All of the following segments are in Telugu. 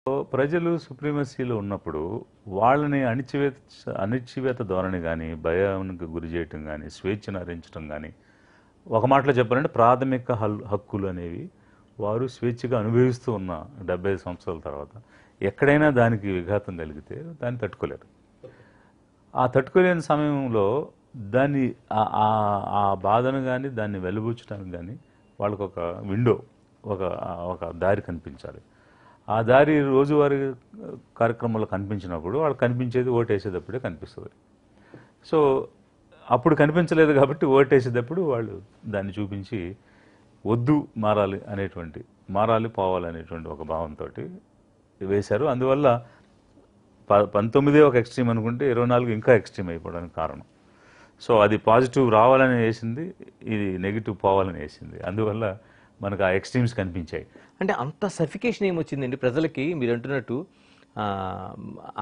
ప్రజలు సుప్రీమసీలో ఉన్నప్పుడు వాళ్ళని అణిచివేత ధోరణి కానీ భయానికి గురి చేయటం కానీ స్వేచ్ఛను హరించడం కానీ ఒక మాటలో చెప్పాలంటే ప్రాథమిక హక్కులు అనేవి వారు స్వేచ్ఛగా అనుభవిస్తూ ఉన్న 75 సంవత్సరాల తర్వాత ఎక్కడైనా దానికి విఘాతం కలిగితే దాన్ని తట్టుకోలేరు. ఆ తట్టుకోలేని సమయంలో దాన్ని ఆ బాధను కానీ దాన్ని వెలుబుచ్చడానికి కానీ వాళ్ళకు ఒక విండో ఒక ఒక దారి కనిపించాలి. ఆ దారి రోజువారీ కార్యక్రమంలో కనిపించినప్పుడు వాళ్ళు కనిపించేది ఓటేసేటప్పుడే కనిపిస్తుంది. సో అప్పుడు కనిపించలేదు కాబట్టి ఓటేసేటప్పుడు వాళ్ళు దాన్ని చూపించి వద్దు మారాలి పోవాలి అనేటువంటి ఒక భావంతో వేశారు. అందువల్ల 19 ఒక ఎక్స్ట్రీమ్ అనుకుంటే 24 ఇంకా ఎక్స్ట్రీమ్ అయిపోవడానికి కారణం. సో అది పాజిటివ్ రావాలని వేసింది, ఇది నెగిటివ్ పోవాలని వేసింది. అందువల్ల మనకు ఆ ఎక్స్ట్రీమ్స్ కనిపించాయి. అంటే అంత సఫికేషన్ ఏమొచ్చిందండి ప్రజలకి? మీరు అంటున్నట్టు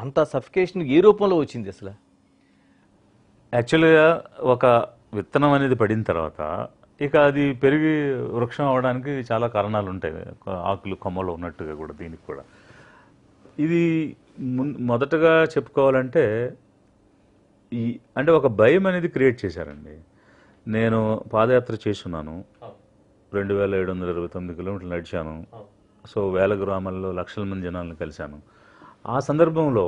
అంత సఫికేషన్ ఏ రూపంలో వచ్చింది అసలు? యాక్చువల్గా ఒక విత్తనం అనేది పడిన తర్వాత ఇక అది పెరిగి వృక్షం అవడానికి చాలా కారణాలు ఉంటాయి. ఆకులు కొమ్మలు ఉన్నట్టుగా కూడా దీనికి కూడా ఇది మొదటగా చెప్పుకోవాలంటే అంటే ఒక భయం అనేది క్రియేట్ చేశారండి. నేను పాదయాత్ర చేస్తున్నాను, 2729 కిలోమీటర్లు నడిచాను. సో వేల గ్రామాల్లో లక్షల మంది జనాలను కలిశాను. ఆ సందర్భంలో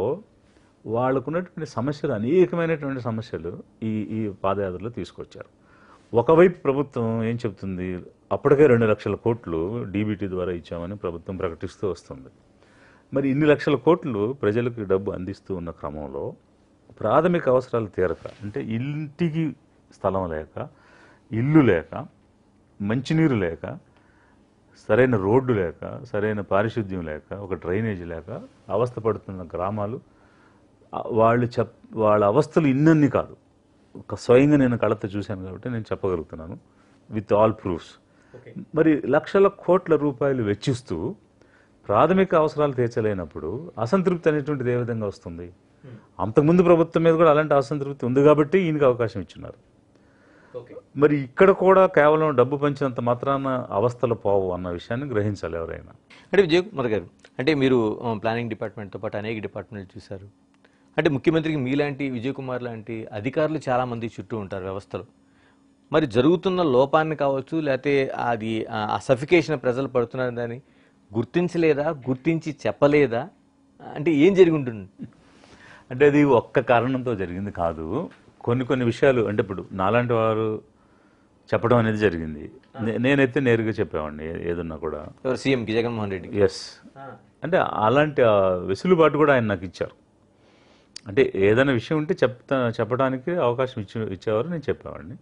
వాళ్ళకున్నటువంటి సమస్యలు అనేకమైనటువంటి సమస్యలు ఈ పాదయాత్రలో తీసుకొచ్చారు. ఒకవైపు ప్రభుత్వం ఏం చెప్తుంది, అప్పటికే 2 లక్షల కోట్లు డీబీటీ ద్వారా ఇచ్చామని ప్రభుత్వం ప్రకటిస్తూ వస్తుంది. మరి ఇన్ని లక్షల కోట్లు ప్రజలకు డబ్బు అందిస్తూ ఉన్న క్రమంలో ప్రాథమిక అవసరాలు తీరక, అంటే ఇంటికి స్థలం లేక, ఇల్లు లేక, మంచినీరు లేక, సరైన రోడ్డు లేక, సరైన పారిశుద్ధ్యం లేక, ఒక డ్రైనేజ్ లేక అవస్థపడుతున్న గ్రామాలు వాళ్ళ అవస్థలు ఇన్నన్ని కాదు. ఒక స్వయంగా నేను కళ్ళతో చూశాను కాబట్టి నేను చెప్పగలుగుతున్నాను విత్ ఆల్ ప్రూఫ్స్. మరి లక్షల కోట్ల రూపాయలు వెచ్చిస్తూ ప్రాథమిక అవసరాలు తీర్చలేనప్పుడు అసంతృప్తి అనేటువంటిది ఏ విధంగా వస్తుంది? అంతకుముందు ప్రభుత్వం మీద కూడా అలాంటి అసంతృప్తి ఉంది కాబట్టి ఈయనకి అవకాశం ఇచ్చున్నారు. మరి ఇక్కడ కూడా కేవలం డబ్బు పంచినంత మాత్రాన అవస్థలు పోవు అన్న విషయాన్ని గ్రహించాలి ఎవరైనా. అంటే విజయ్ కుమార్ గారు, అంటే మీరు ప్లానింగ్ డిపార్ట్మెంట్తో పాటు అనేక డిపార్ట్మెంట్లు చూశారు. అంటే ముఖ్యమంత్రికి మీలాంటి విజయ్ కుమార్ లాంటి అధికారులు చాలామంది చుట్టూ ఉంటారు వ్యవస్థలో. మరి జరుగుతున్న లోపాన్ని కావచ్చు, లేకపోతే అది ఆ సఫికేషన్ ప్రజలు పడుతున్నారు దాన్ని గుర్తించలేదా, గుర్తించి చెప్పలేదా? అంటే ఏం జరిగి ఉంటుంది? అంటే అది ఒక్క కారణంతో జరిగింది కాదు. కొన్ని విషయాలు అంటే ఇప్పుడు నాలాంటి వారు చెప్పడం అనేది జరిగింది. నేనైతే నేరుగా చెప్పేవాడిని ఏదన్నా కూడా. సీఎంకి జగన్మోహన్ రెడ్డి. ఎస్, అంటే అలాంటి వెసులుబాటు కూడా ఆయన నాకు ఇచ్చారు. అంటే ఏదైనా విషయం ఉంటే చెప్పడానికి అవకాశం ఇచ్చేవారు, నేను చెప్పేవాడిని.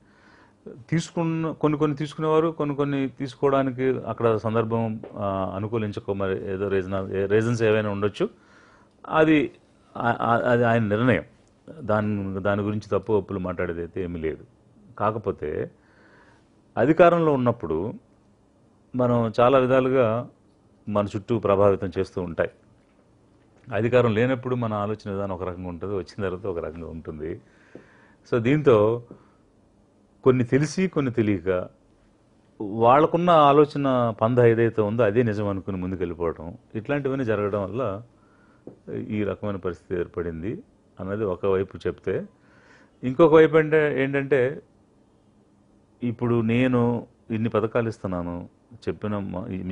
కొన్ని తీసుకునేవారు, కొన్ని తీసుకోవడానికి అక్కడ సందర్భం అనుకూలించక మరి ఏదో రీజన్స్ ఏవైనా ఉండొచ్చు. అది ఆయన నిర్ణయం. దాని గురించి తప్పు ఒప్పులు మాట్లాడేది అయితే ఏమీ లేదు. కాకపోతే అధికారంలో ఉన్నప్పుడు మనం చాలా విధాలుగా మన చుట్టూ ప్రభావితం చేస్తూ ఉంటాయి. అధికారం లేనప్పుడు మన ఆలోచన విధానం ఒక రకంగా ఉంటుంది, వచ్చిన తర్వాత ఒక రకంగా ఉంటుంది. సో దీంతో కొన్ని తెలిసి కొన్ని తెలియక వాళ్ళకున్న ఆలోచన పంద ఏదైతే ఉందో అదే నిజం అనుకుని ముందుకు వెళ్ళిపోవడం, ఇట్లాంటివన్నీ జరగడం వల్ల ఈ రకమైన పరిస్థితి ఏర్పడింది అన్నది ఒకవైపు చెప్తే, ఇంకొక వైపు ఏంటంటే ఇప్పుడు నేను ఇన్ని పథకాలు ఇస్తున్నాను,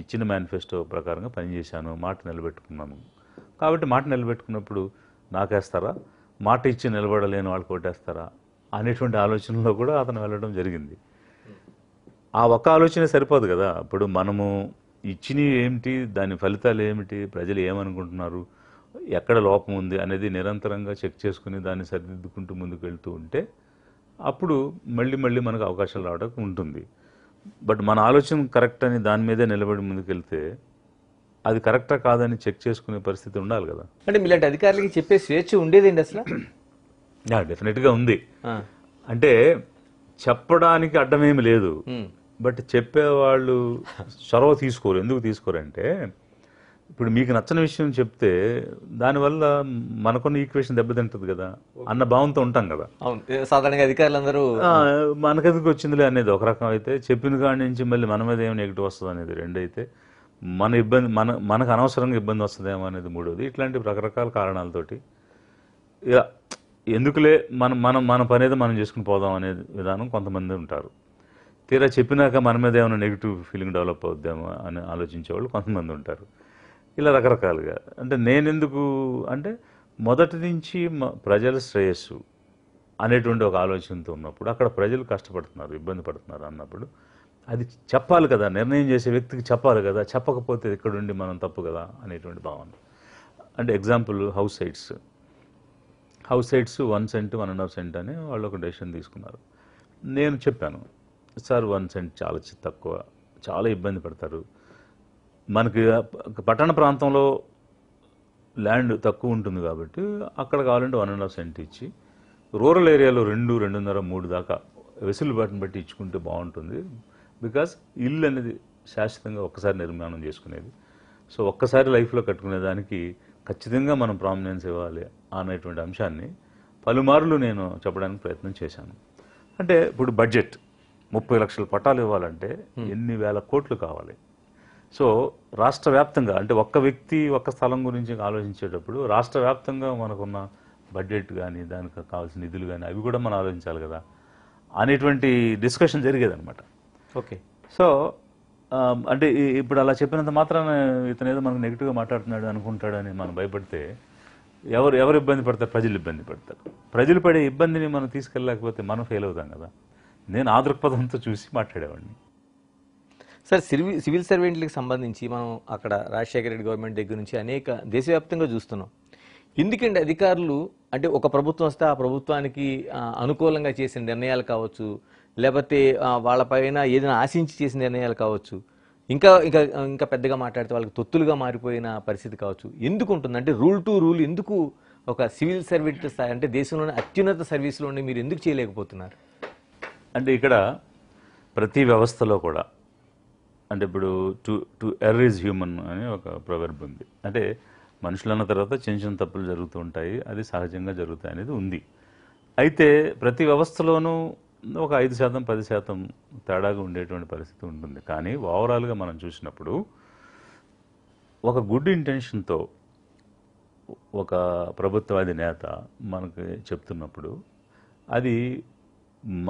ఇచ్చిన మేనిఫెస్టో ప్రకారంగా పనిచేశాను, మాట నిలబెట్టుకున్నాను. కాబట్టి మాట నిలబెట్టుకున్నప్పుడు నాకేస్తారా, మాట ఇచ్చి నిలబడలేని వాళ్ళు కొట్టేస్తారా అనేటువంటి ఆలోచనలో కూడా అతను వెళ్ళడం జరిగింది. ఆ ఒక్క ఆలోచన సరిపోదు కదా. ఇప్పుడు మనము ఇచ్చినవి ఏమిటి, దాని ఫలితాలు ఏమిటి, ప్రజలు ఏమనుకుంటున్నారు, ఎక్కడ లోపం ఉంది అనేది నిరంతరంగా చెక్ చేసుకుని దాన్ని సరిదిద్దుకుంటూ ముందుకు వెళ్తూ ఉంటే అప్పుడు మళ్ళీ మనకు అవకాశాలు రావడానికి ఉంటుంది. బట్ మన ఆలోచన కరెక్ట్ అని దాని మీదే నిలబడి ముందుకు వెళ్తే అది కరెక్టా కాదని చెక్ చేసుకునే పరిస్థితి ఉండాలి కదా. అంటే మీలాంటి అధికారులకి చెప్పే స్వేచ్ఛ ఉండేదండి అసలు? డెఫినెట్గా ఉంది. అంటే చెప్పడానికి అడ్డమేమి లేదు, బట్ చెప్పేవాళ్ళు చొరవ తీసుకోరు. ఎందుకు తీసుకోరంటే ఇప్పుడు మీకు నచ్చని విషయం చెప్తే దానివల్ల మనకున్న ఈక్వేషన్ దెబ్బతింటుంది కదా అన్న భావంతో ఉంటాం కదా. సాధారణంగా అధికారులందరూ మనకెందుకు వచ్చిందిలే అనేది ఒక రకం అయితే, చెప్పిన కాడి నుంచి మళ్ళీ మన మీద ఏమి నెగిటివ్ వస్తుంది అనేది రెండు అయితే, మన ఇబ్బంది మనకు అనవసరంగా ఇబ్బంది వస్తుందేమో అనేది మూడోది. ఇట్లాంటి రకరకాల కారణాలతోటి ఇక ఎందుకులే మన పని ఏదో మనం చేసుకుని పోదాం అనే విధానం కొంతమంది ఉంటారు. తీరా చెప్పినాక మన మీద ఏమైనా నెగిటివ్ ఫీలింగ్ డెవలప్ అవుద్దామో అని ఆలోచించేవాళ్ళు కొంతమంది ఉంటారు. ఇలా రకరకాలుగా. అంటే నేనెందుకు అంటే మొదటి నుంచి ప్రజల శ్రేయస్సు అనేటువంటి ఒక ఆలోచనతో ఉన్నప్పుడు అక్కడ ప్రజలు కష్టపడుతున్నారు, ఇబ్బంది పడుతున్నారు అన్నప్పుడు అది చెప్పాలి కదా, నిర్ణయం చేసే వ్యక్తికి చెప్పాలి కదా, చెప్పకపోతే ఇక్కడుండి మనం తప్పు కదా అనేటువంటి భావన. అంటే example house sites 1 cent 1.5 cent అని వాళ్ళు ఒక డెసిషన్ తీసుకున్నారు. నేను చెప్పాను, సార్ 1 సెంట్ చాలా తక్కువ, చాలా ఇబ్బంది పడతారు. మనకి పట్టణ ప్రాంతంలో ల్యాండ్ తక్కువ ఉంటుంది కాబట్టి అక్కడ కావాలంటే 1.5 సెంట్ ఇచ్చి, రూరల్ ఏరియాలో 2, 2.5, 3 దాకా వెసులుబాటుని బట్టి ఇచ్చుకుంటే బాగుంటుంది. బికాస్ ఇల్లు అనేది శాశ్వతంగా ఒక్కసారి నిర్మాణం చేసుకునేది. సో ఒక్కసారి లైఫ్లో కట్టుకునేదానికి ఖచ్చితంగా మనం ప్రామినెన్స్ ఇవ్వాలి అనేటువంటి అంశాన్ని పలుమార్లు నేను చెప్పడానికి ప్రయత్నం చేశాను. అంటే ఇప్పుడు బడ్జెట్ 30 లక్షల పట్టాలు ఇవ్వాలంటే ఎన్ని వేల కోట్లు కావాలి. సో రాష్ట్ర వ్యాప్తంగా అంటే ఒక్క వ్యక్తి ఒక్క స్థలం గురించి ఆలోచించేటప్పుడు రాష్ట్ర వ్యాప్తంగా మనకున్న బడ్జెట్ కానీ దానికి కావాల్సిన నిధులు కానీ అవి కూడా మనం ఆలోచించాలి కదా అనేటువంటి డిస్కషన్ జరిగేదన్నమాట. ఓకే. సో అంటే ఇప్పుడు అలా చెప్పినంత మాత్రాన ఇతను ఏదో మనకు నెగిటివ్గా మాట్లాడుతున్నాడు అనుకుంటాడని మనం భయపడితే ఎవరు ఇబ్బంది పడతారు? ప్రజలు ఇబ్బంది పడతారు. ప్రజలు పడే ఇబ్బందిని మనం తీసుకెళ్ళలేకపోతే మనం ఫెయిల్ అవుతాం కదా. నేను ఆ దృక్పథంతో చూసి మాట్లాడేవాడిని. సార్, సివిల్ సర్వెంట్లకు సంబంధించి మనం అక్కడ రాజశేఖర రెడ్డి గవర్నమెంట్ దగ్గర నుంచి అనేక దేశవ్యాప్తంగా చూస్తున్నాం. ఎందుకంటే అధికారులు అంటే ఒక ప్రభుత్వం వస్తే ఆ ప్రభుత్వానికి అనుకూలంగా చేసిన నిర్ణయాలు కావచ్చు, లేకపోతే వాళ్ళపైన ఏదైనా ఆశించి చేసిన నిర్ణయాలు కావచ్చు, ఇంకా ఇంకా ఇంకా పెద్దగా మాట్లాడితే వాళ్ళకి తొత్తులుగా మారిపోయిన పరిస్థితి కావచ్చు. ఎందుకు ఉంటుంది అంటే రూల్ టు రూల్ ఎందుకు ఒక సివిల్ సర్వెంట్ స్థాయి అంటే దేశంలోని అత్యున్నత సర్వీస్లో ఉండి మీరు ఎందుకు చేయలేకపోతున్నారు? అంటే ఇక్కడ ప్రతి వ్యవస్థలో కూడా అంటే ఇప్పుడు టు ఎర్ర్ ఈజ్ హ్యూమన్ అని ఒక ప్రొవర్బ్ ఉంది. అంటే మనుషులన్న తర్వాత చిన్న చిన్న తప్పులు జరుగుతూ ఉంటాయి, అది సహజంగా జరుగుతాయి అనేది ఉంది. అయితే ప్రతి వ్యవస్థలోనూ ఒక 5%, 10% తేడాగా ఉండేటువంటి పరిస్థితి ఉంటుంది. కానీ ఓవరాల్గా మనం చూసినప్పుడు ఒక గుడ్ ఇంటెన్షన్తో ఒక ప్రభుత్వాది నేత మనకి చెప్తున్నప్పుడు అది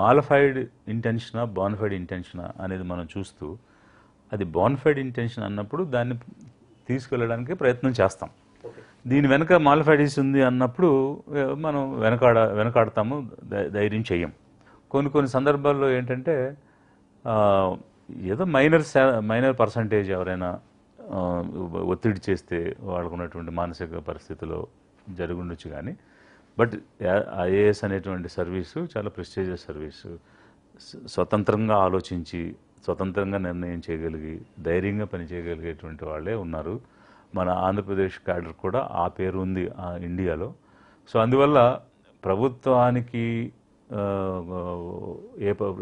మాలిఫైడ్ ఇంటెన్షనా బానిఫైడ్ ఇంటెన్షనా అనేది మనం చూస్తూ అది బానిఫైడ్ ఇంటెన్షన్ అన్నప్పుడు దాన్ని తీసుకెళ్ళడానికి ప్రయత్నం చేస్తాం. దీని వెనక మాలిఫైడిస్ ఉంది అన్నప్పుడు మనం వెనకాడతాము, ధైర్యం చెయ్యం. కొన్ని సందర్భాల్లో ఏంటంటే ఏదో మైనర్ పర్సంటేజ్ ఎవరైనా ఒత్తిడి చేస్తే వాళ్ళకున్నటువంటి మానసిక పరిస్థితిలో జరిగి ఉండొచ్చు. కానీ బట్ ఐఏఎస్ అనేటువంటి సర్వీసు చాలా ప్రెస్టీజియస్ సర్వీసు. స్వతంత్రంగా ఆలోచించి స్వతంత్రంగా నిర్ణయం చేయగలిగి ధైర్యంగా పనిచేయగలిగేటువంటి వాళ్ళే ఉన్నారు. మన ఆంధ్రప్రదేశ్ క్యాడర్ కూడా ఆ పేరు ఉంది ఇండియాలో. సో అందువల్ల ప్రభుత్వానికి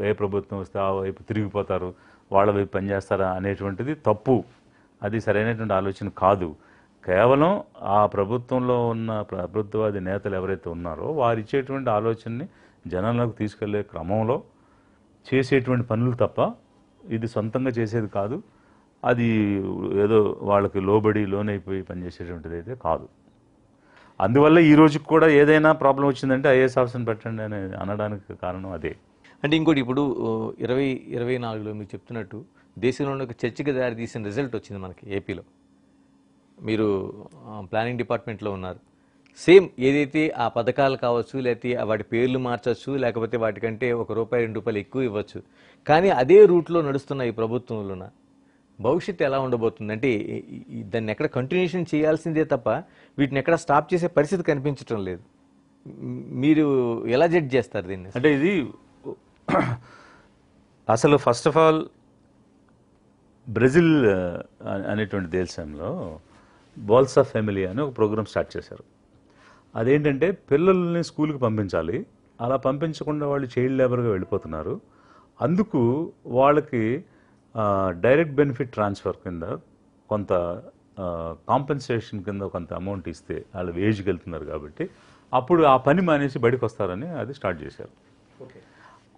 ఏ ప్రభుత్వం వస్తే ఆ వైపు తిరిగిపోతారు, వాళ్ళ వైపు పనిచేస్తారా అనేటువంటిది తప్పు. అది సరైనటువంటి ఆలోచన కాదు. కేవలం ఆ ప్రభుత్వంలో ఉన్న ప్రభుత్వాది నేతలు ఎవరైతే ఉన్నారో వారు ఇచ్చేటువంటి ఆలోచనని జనాలకు తీసుకెళ్లే క్రమంలో చేసేటువంటి పనులు తప్ప ఇది సొంతంగా చేసేది కాదు. అది ఏదో వాళ్ళకి లోనైపోయి పనిచేసేటువంటిది అయితే కాదు. అందువల్ల ఈ రోజుకి కూడా ఏదైనా ప్రాబ్లం వచ్చిందంటే ఐఏఎస్ ఆఫీసర్ని పెట్టండి అని అనడానికి కారణం అదే. అంటే ఇంకోటి ఇప్పుడు 2024లో మీరు చెప్తున్నట్టు దేశంలో ఒక చర్చకి దారి తీసిన రిజల్ట్ వచ్చింది మనకి ఏపీలో. మీరు ప్లానింగ్ డిపార్ట్మెంట్లో ఉన్నారు. సేమ్ ఏదైతే ఆ పథకాలు కావచ్చు, లేకపోతే వాటి పేర్లు మార్చవచ్చు, లేకపోతే వాటికంటే ₹1, ₹2 ఎక్కువ ఇవ్వచ్చు. కానీ అదే రూట్లో నడుస్తున్న ఈ ప్రభుత్వంలోన భవిష్యత్తు ఎలా ఉండబోతుంది? అంటే దాన్ని ఎక్కడ కంటిన్యూషన్ చేయాల్సిందే తప్ప వీటిని ఎక్కడ స్టాప్ చేసే పరిస్థితి కనిపించడం లేదు. మీరు ఎలా జడ్జ్ చేస్తారు దీన్ని? అంటే ఇది అసలు ఫస్ట్ ఆఫ్ ఆల్ బ్రెజిల్ అనేటువంటి దేశంలో బాల్సా ఫ్యామిలీ అని ఒక ప్రోగ్రామ్ స్టార్ట్ చేశారు. అదేంటంటే పిల్లల్ని స్కూల్కి పంపించాలి, అలా పంపించకుండా వాళ్ళు చైల్డ్ లేబర్గా వెళ్ళిపోతున్నారు. అందుకు వాళ్ళకి డైరెక్ట్ బెనిఫిట్ ట్రాన్స్ఫర్ కింద కొంత కాంపెన్సేషన్ కింద కొంత అమౌంట్ ఇస్తే వాళ్ళు వేజ్కి వెళ్తున్నారు కాబట్టి అప్పుడు ఆ పని మానేసి బడికి వస్తారని అది స్టార్ట్ చేశారు.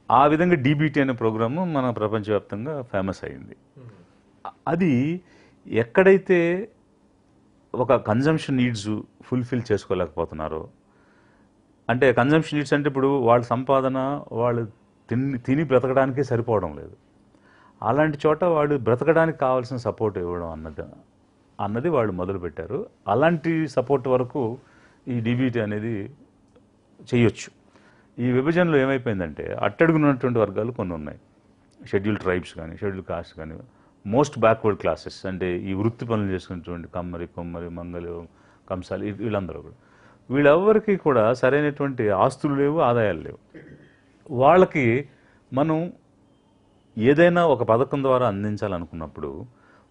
ఆ విధంగా డీబీటీ అనే ప్రోగ్రాము మన ప్రపంచవ్యాప్తంగా ఫేమస్ అయింది. అది ఎక్కడైతే ఒక కన్జంప్షన్ నీడ్స్ ఫుల్ఫిల్ చేసుకోలేకపోతున్నారో, అంటే కన్జంప్షన్ నీడ్స్ అంటే ఇప్పుడు వాళ్ళ సంపాదన వాళ్ళు తిని బ్రతకడానికే సరిపోవడం లేదు. అలాంటి చోట వాళ్ళు బ్రతకడానికి కావాల్సిన సపోర్ట్ ఇవ్వడం అన్నది వాళ్ళు మొదలుపెట్టారు. అలాంటి సపోర్ట్ వరకు ఈ డీబీటీ అనేది చేయొచ్చు. ఈ విభజనలో ఏమైపోయిందంటే అట్టడుగున్నటువంటి వర్గాలు కొన్ని ఉన్నాయి. షెడ్యూల్ ట్రైబ్స్ కానీ, షెడ్యూల్ కాస్ట్ కానీ, మోస్ట్ బ్యాక్వర్డ్ క్లాసెస్, అంటే ఈ వృత్తి పనులు చేసుకున్నటువంటి కమ్మరి, కొమ్మరి, మంగలి, కంసాలి, వీళ్ళందరూ కూడా, వీళ్ళెవ్వరికీ కూడా సరైనటువంటి ఆస్తులు లేవు, ఆదాయాలు లేవు. వాళ్ళకి మనం ఏదైనా ఒక పథకం ద్వారా అందించాలనుకున్నప్పుడు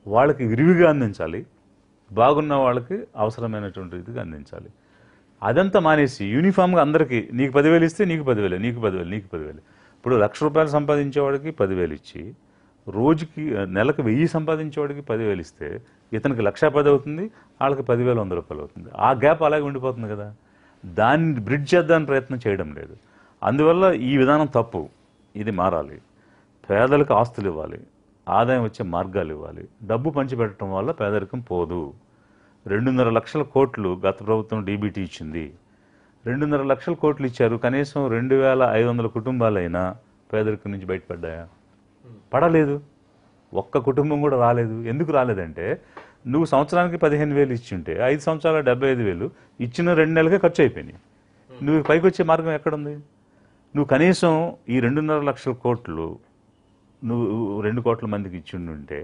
వాళ్ళకి విరివిగా అందించాలి, బాగున్న వాళ్ళకి అవసరమైనటువంటి రీతిగా అందించాలి. అదంతా మానేసి యూనిఫామ్గా అందరికీ నీకు 10,000 ఇస్తే నీకు 10,000, నీకు 10,000, నీకు 10,000. ఇప్పుడు ₹1,00,000 సంపాదించేవాడికి 10,000 ఇచ్చి, రోజుకి నెలకు 1,000 సంపాదించేవాడికి 10,000 ఇస్తే ఇతనికి ₹1,10,000 అవుతుంది, వాళ్ళకి 10,100 అవుతుంది. ఆ గ్యాప్ అలాగే ఉండిపోతుంది కదా. దాన్ని బ్రిడ్జ్ చేద్దామని ప్రయత్నం చేయడం లేదు. అందువల్ల ఈ విధానం తప్పు. ఇది మారాలి. పేదలకు ఆస్తులు ఇవ్వాలి, ఆదాయం వచ్చే మార్గాలు ఇవ్వాలి. డబ్బు పంచిపెట్టడం వల్ల పేదరికం పోదు. 2.5 లక్షల కోట్లు గత ప్రభుత్వం డీబీటీ ఇచ్చింది. 2.5 లక్షల కోట్లు ఇచ్చారు. కనీసం 2,500 కుటుంబాలైనా పేదరికం నుంచి బయటపడ్డాయా? పడలేదు. ఒక్క కుటుంబం కూడా రాలేదు. ఎందుకు రాలేదంటే నువ్వు సంవత్సరానికి 15,000 ఇచ్చింటే 5 సంవత్సరాల 75,000 ఇచ్చిన 2 నెలలకే ఖర్చు అయిపోయినాయి. నువ్వు పైకి వచ్చే మార్గం ఎక్కడుంది? నువ్వు కనీసం ఈ 2.5 లక్షల కోట్లు నువ్వు 2 కోట్ల మందికి ఇచ్చిండుంటే,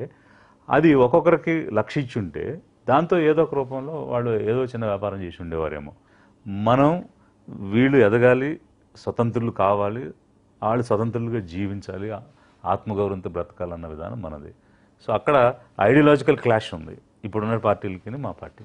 అది ఒక్కొక్కరికి 1,00,000 ఇచ్చుంటే దాంతో ఏదో ఒక రూపంలో వాళ్ళు ఏదో చిన్న వ్యాపారం చేసి ఉండేవారేమో. మనం వీళ్ళు ఎదగాలి, స్వతంత్రులు కావాలి, వాళ్ళు స్వతంత్రులుగా జీవించాలి, ఆత్మగౌరవంతో బ్రతకాలన్న విధానం మనది. సో అక్కడ ఐడియాలజికల్ క్లాష్ ఉంది ఇప్పుడున్న పార్టీలకి మా పార్టీ.